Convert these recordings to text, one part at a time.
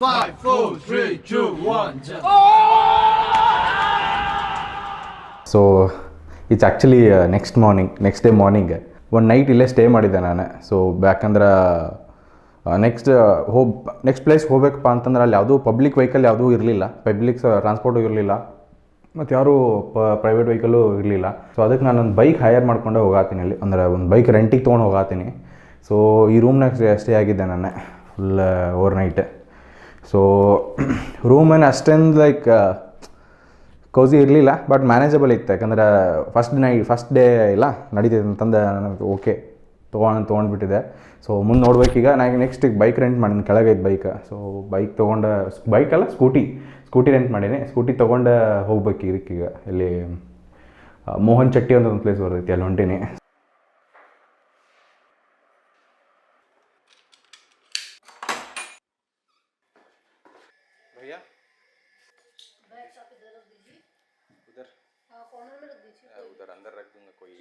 5, 4, 3, 2, 1, jump. So it's actually next day morning ಒಂದು night ಇಲ್ಲೇ stay ಮಾಡಿದ್ದೆ ನಾನು. ಸೊ ಯಾಕಂದ್ರೆ ನೆಕ್ಸ್ಟ್ ಪ್ಲೇಸ್ ಹೋಗ್ಬೇಕಪ್ಪ ಅಂತಂದ್ರೆ ಅಲ್ಲಿ ಯಾವುದೂ ಪಬ್ಲಿಕ್ ವೆಹಿಕಲ್ ಯಾವುದೂ ಇರಲಿಲ್ಲ, ಪಬ್ಲಿಕ್ ಟ್ರಾನ್ಸ್ಪೋರ್ಟು ಇರಲಿಲ್ಲ, ಮತ್ತು ಯಾರೂ ಪ್ರೈವೇಟ್ ವೆಹಿಕಲ್ಲು ಇರಲಿಲ್ಲ. ಸೊ ಅದಕ್ಕೆ ನಾನೊಂದು ಬೈಕ್ ಹೈಯರ್ ಮಾಡ್ಕೊಂಡು ಹೋಗಾತೀನಿ ಅಲ್ಲಿ, ಅಂದರೆ ಒಂದು ಬೈಕ್ ರೆಂಟಿಗೆ ತೊಗೊಂಡು ಹೋಗಾತೀನಿ. ಸೊ ಈ ರೂಮ್ನಾಗ ಸ್ಟೇ ಆಗಿದ್ದೆ ನಾನು ಫುಲ್ ಓವರ್ ನೈಟ್. ಸೊ ರೂಮೇನು ಅಷ್ಟೊಂದು ಕೌಸಿ ಇರಲಿಲ್ಲ, ಬಟ್ ಮ್ಯಾನೇಜಬಲ್ ಇತ್ತು. ಯಾಕಂದ್ರೆ ಫಸ್ಟ್ ಡೇ ಇಲ್ಲ ನಡೀತಿದೆ ಅಂತಂದು ನನಗೆ ಓಕೆ ತೊಗೊಂಡ್ಬಿಟ್ಟಿದೆ. ಸೊ ಮುಂದೆ ನೋಡ್ಬೇಕೀಗ. ನಾನು ನೆಕ್ಸ್ಟ್ ಬೈಕ್ ರೆಂಟ್ ಮಾಡೀನಿ, ಕೆಳಗೈತೆ ಬೈಕ್. ಸೊ ಬೈಕಲ್ಲ ಸ್ಕೂಟಿ ರೆಂಟ್ ಮಾಡೀನಿ. ಸ್ಕೂಟಿ ತೊಗೊಂಡು ಹೋಗ್ಬೇಕು ಇದಕ್ಕೀಗ. ಇಲ್ಲಿ ಮೋಹನ್ ಚಟ್ಟಿ ಅಂತ ಒಂದು ಪ್ಲೇಸ್ ಬರ್ತೈತಿ, ಅಲ್ಲಿ ಹೊಂಟೀನಿ. उधर अंदर रख दूंगा कोई.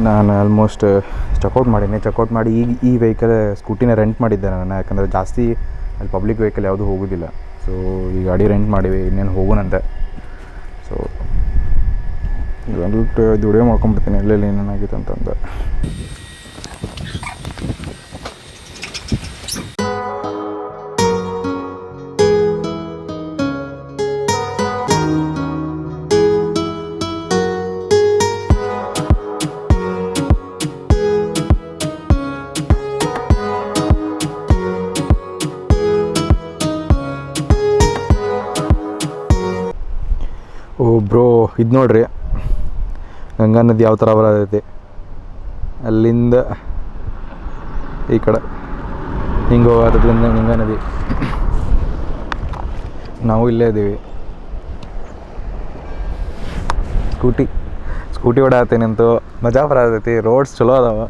ನಾನು ಆಲ್ಮೋಸ್ಟ್ ಚೆಕ್ಔಟ್ ಮಾಡಿ ಈ ವೆಹಿಕಲ್ ಸ್ಕೂಟಿನ ರೆಂಟ್ ಮಾಡಿದ್ದೆ ನಾನು. ಯಾಕಂದರೆ ಜಾಸ್ತಿ ಅಲ್ಲಿ ಪಬ್ಲಿಕ್ ವೆಹಿಕಲ್ ಯಾವುದೂ ಹೋಗೋದಿಲ್ಲ. ಸೊ ಈ ಗಾಡಿ ರೆಂಟ್ ಮಾಡಿವಿ, ಇನ್ನೇನು ಹೋಗೋಣಂತೆ. ಸೊ ಇದು ವಿಡಿಯೋ ಮಾಡ್ಕೊಂಬಿಡ್ತೀನಿ ಎಲ್ಲೆಲ್ಲಿ ಏನೇನಾಗಿತ್ತು ಅಂತಂದು. ಓ ಬ್ರೋ, ಇದು ನೋಡ್ರಿ ಗಂಗಾ ನದಿ ಯಾವ ಥರ ಬರತೈತಿ. ಅಲ್ಲಿಂದ ಈ ಕಡೆ ಹಿಂಗೆ ಹೋಗೋದ್ರಿಂದ ಗಂಗಾ ನದಿ. ನಾವು ಇಲ್ಲೇ ಇದ್ದೀವಿ. ಸ್ಕೂಟಿ ಓಡಾಡ್ತೀನಂತೂ ಮಜಾ ಬರತೈತಿ. ರೋಡ್ಸ್ ಚಲೋ ಅದಾವ.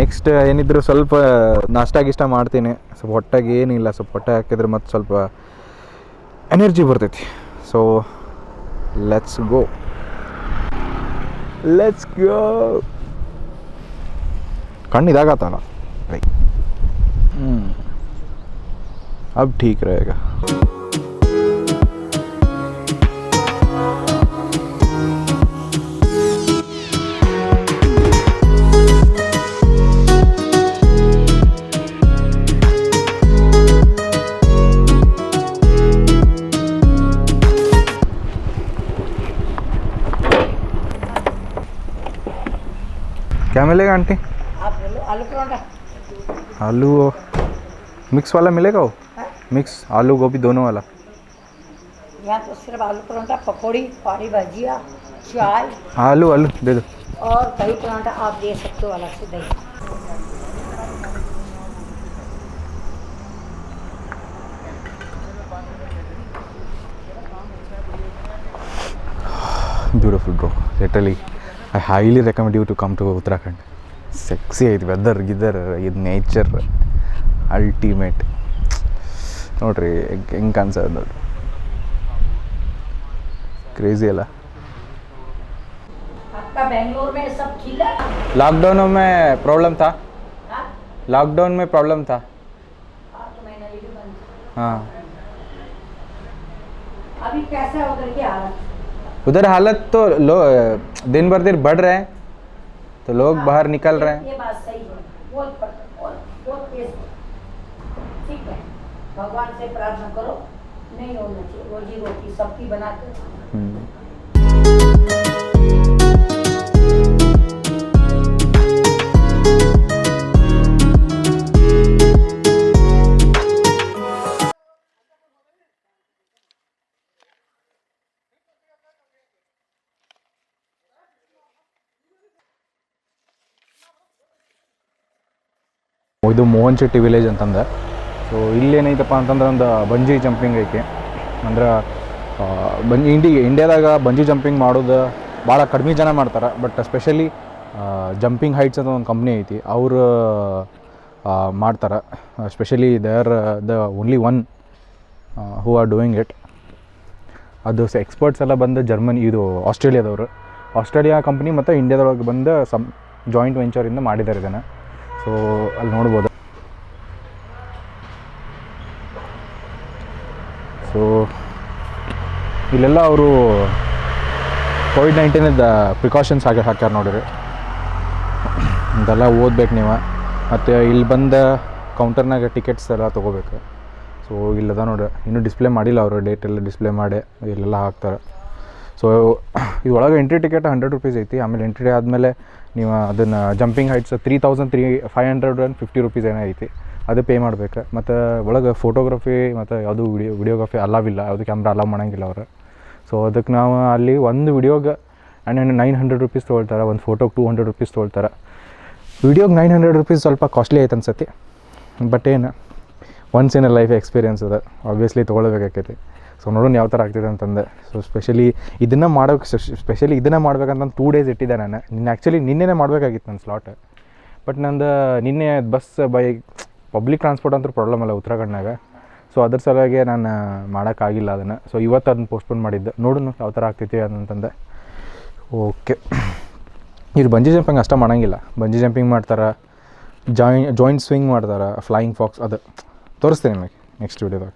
ನೆಕ್ಸ್ಟ್ ಏನಿದ್ರು ಸ್ವಲ್ಪ ನಾಷ್ಟ ಮಾಡ್ತೀನಿ. ಸ್ವಲ್ಪ ಹೊಟ್ಟೆಗೆ ಏನಿಲ್ಲ, ಸ್ವಲ್ಪ ಹೊಟ್ಟೆ ಹಾಕಿದ್ರೆ ಮತ್ತು ಸ್ವಲ್ಪ ಎನರ್ಜಿ ಬರ್ತೈತಿ. So let's go. ಕಣ್ಣು ಇದಾಗತ್ತಲ್ಲ ರೈ. अब ठीक रहेगा. क्या मिलेगा आंटी? आलू पराठा, आलू मिक्स वाला मिलेगा वो? मिक्स आलू गोभी दोनों वाला? यहाँ तो सिर्फ आलू पराठा, पकौड़ी, पानी भजिया, चाय आलू दे दो. और दही पराठा आप दे सकते हो अलग से दही. Beautiful bro, literally I highly recommend you to come to Uttarakhand. Sexy ಐತಿ ವೆದರ್ ಇದು ನೇಚರ್ ಅಲ್ಟಿಮೇಟ್. ನೋಡ್ರಿ ಹೆಂಗೆ ಕಾಣಿಸೋದು ನೋಡ್ರಿ, ಕ್ರೇಜಿ ಅಲ್ಲ. आपका बेंगलोर में सब खिला? लॉकडाउन में प्रॉब्लम था. लॉकडाउन में प्रॉब्लम था. हाँ, अभी कैसा है उधर की हालत? उधर हालत तो दिन भर दिन बढ़ रहे हैं, तो लोग बाहर निकल रहे हैं. ये बात सही है. बहुत तेज है. ठीक है, भगवान से प्रार्थना करो नहीं होना चाहिए. रोजी रोटी सबकी बनाते. ಇದು ಮೋಹನ್ ಶೆಟ್ಟಿ ವಿಲೇಜ್ ಅಂತಂದೆ. ಸೊ ಇಲ್ಲೇನೈತಪ್ಪ ಅಂತಂದ್ರೆ ಒಂದು ಬಂಜಿ ಜಂಪಿಂಗ್ ಐತಿ. ಅಂದ್ರೆ ಇಂಡಿಯಾದಾಗ ಬಂಜಿ ಜಂಪಿಂಗ್ ಮಾಡೋದು ಭಾಳ ಕಡಿಮೆ ಜನ ಮಾಡ್ತಾರೆ. ಬಟ್ ಸ್ಪೆಷಲಿ ಜಂಪಿಂಗ್ ಹೈಟ್ಸ್ ಅಂತ ಒಂದು ಕಂಪ್ನಿ ಐತಿ. ಅವರು ಮಾಡ್ತಾರೆ. Specially they are the only one who are doing it. ಅದು ಎಕ್ಸ್ಪರ್ಟ್ಸ್ ಎಲ್ಲ ಬಂದು ಜರ್ಮನಿ ಇದು ಆಸ್ಟ್ರೇಲಿಯಾದವರು, ಆಸ್ಟ್ರೇಲಿಯಾ ಕಂಪ್ನಿ ಮತ್ತು ಇಂಡಿಯಾದೊಳಗೆ ಬಂದು ಜಾಯಿಂಟ್ ವೆಂಚರಿಂದ ಮಾಡಿದ್ದಾರೆ ಇದನ್ನು. ಸೊ ಅಲ್ಲಿ ನೋಡ್ಬೋದು. ಸೊ ಇಲ್ಲೆಲ್ಲ ಅವರು ಕೋವಿಡ್-19 ಪ್ರಿಕಾಷನ್ಸ್ ಹಾಕ್ಯಾರ ನೋಡಿರಿ. ಇದೆಲ್ಲ ಓದ್ಬೇಕು ನೀವು. ಮತ್ತು ಇಲ್ಲಿ ಬಂದ ಕೌಂಟರ್ನಾಗ ಟಿಕೆಟ್ಸ್ ಎಲ್ಲ ತೊಗೋಬೇಕು. ಸೊ ಇಲ್ಲದ ನೋಡ್ರಿ, ಇನ್ನೂ ಡಿಸ್ಪ್ಲೇ ಮಾಡಿಲ್ಲ ಅವರು, ಡೇಟ್ ಎಲ್ಲ ಡಿಸ್ಪ್ಲೇ ಮಾಡಿ ಇಲ್ಲೆಲ್ಲ ಹಾಕ್ತಾರೆ. ಸೊ ಇದೊಳಗೆ ಎಂಟ್ರಿ ಟಿಕೆಟ್ 100 ರೂಪೀಸ್ ಐತಿ. ಆಮೇಲೆ ಎಂಟ್ರಿ ಆದಮೇಲೆ ನೀವು ಅದನ್ನು ಜಂಪಿಂಗ್ ಹೈಟ್ಸ್ 3,550 ರೂಪೀಸ್ ಏನೋ ಐತಿ, ಅದು ಪೇ ಮಾಡ್ಬೇಕು. ಮತ್ತು ಒಳಗೆ ಫೋಟೋಗ್ರಫಿ ಮತ್ತು ಯಾವುದು ವಿಡಿಯೋಗ್ರಫಿ ಅಲಾವಿಲ್ಲ, ಯಾವುದು ಕ್ಯಾಮ್ರಾ ಅಲಾವ್ ಮಾಡೋಂಗಿಲ್ಲ ಅವರು. ಸೊ ಅದಕ್ಕೆ ನಾವು ಅಲ್ಲಿ ಒಂದು ವಿಡಿಯೋಗೆ 900 ರೂಪೀಸ್ ತೊಗೊಳ್ತಾರೆ, ಒಂದು ಫೋಟೋಗೆ 200 ರೂಪೀಸ್ ತೊಗೊಳ್ತಾರೆ. ವಿಡಿಯೋಗೆ 900 ರೂಪೀಸ್ ಸ್ವಲ್ಪ ಕಾಸ್ಟ್ಲಿ ಆಯ್ತು ಅನ್ಸತಿ. ಬಟ್ ಏನು once in a life experience ಅದ, ಆಬ್ವಿಯಸ್ಲಿ ತೊಗೊಳ್ಬೇಕಾಕೈತಿ. ಸೊ ನೋಡೋಣ ಯಾವ ಥರ ಆಗ್ತಿದೆ ಅಂತಂದೆ. ಸೊ ಸ್ಪೆಷಲಿ ಇದನ್ನು ಮಾಡ್ಬೇಕಂತ 2 ಡೇಸ್ ಇಟ್ಟಿದ್ದೆ ನಾನು. ನಿನ್ನೆ ಮಾಡಬೇಕಾಗಿತ್ತು ನನ್ನ ಸ್ಲಾಟ್. ಬಟ್ ನಂದು ನಿನ್ನೆ ಬಸ್ ಪಬ್ಲಿಕ್ ಟ್ರಾನ್ಸ್ಪೋರ್ಟ್ ಅಂತೂ ಪ್ರಾಬ್ಲಮ್ ಅಲ್ಲ ಉತ್ತರಾಖಂಡ್ನಾಗ. ಸೊ ಅದ್ರ ಸಲುವಾಗಿ ನಾನು ಮಾಡೋಕ್ಕಾಗಿಲ್ಲ ಅದನ್ನು. ಸೊ ಇವತ್ತು ಅದನ್ನು ಪೋಸ್ಟ್ಪೋನ್ ಮಾಡಿದ್ದೆ. ನೋಡೋಣ ಯಾವ ಥರ ಆಗ್ತೈತಿ ಅಂತಂದೆ. ಓಕೆ, ಇದು ಬಂಜಿ ಜಂಪಿಂಗ್ ಅಷ್ಟೇ ಮಾಡೋಂಗಿಲ್ಲ. ಬಂಜಿ ಜಂಪಿಂಗ್ ಮಾಡ್ತಾರೆ, ಜಾಯಿಂಟ್ ಸ್ವಿಂಗ್ ಮಾಡ್ತಾರೆ, ಫ್ಲೈಯಿಂಗ್ ಫಾಕ್ಸ್, ಅದು ತೋರಿಸ್ತೀನಿ ನಿಮಗೆ ನೆಕ್ಸ್ಟ್ ವೀಡಿಯೋದಾಗ.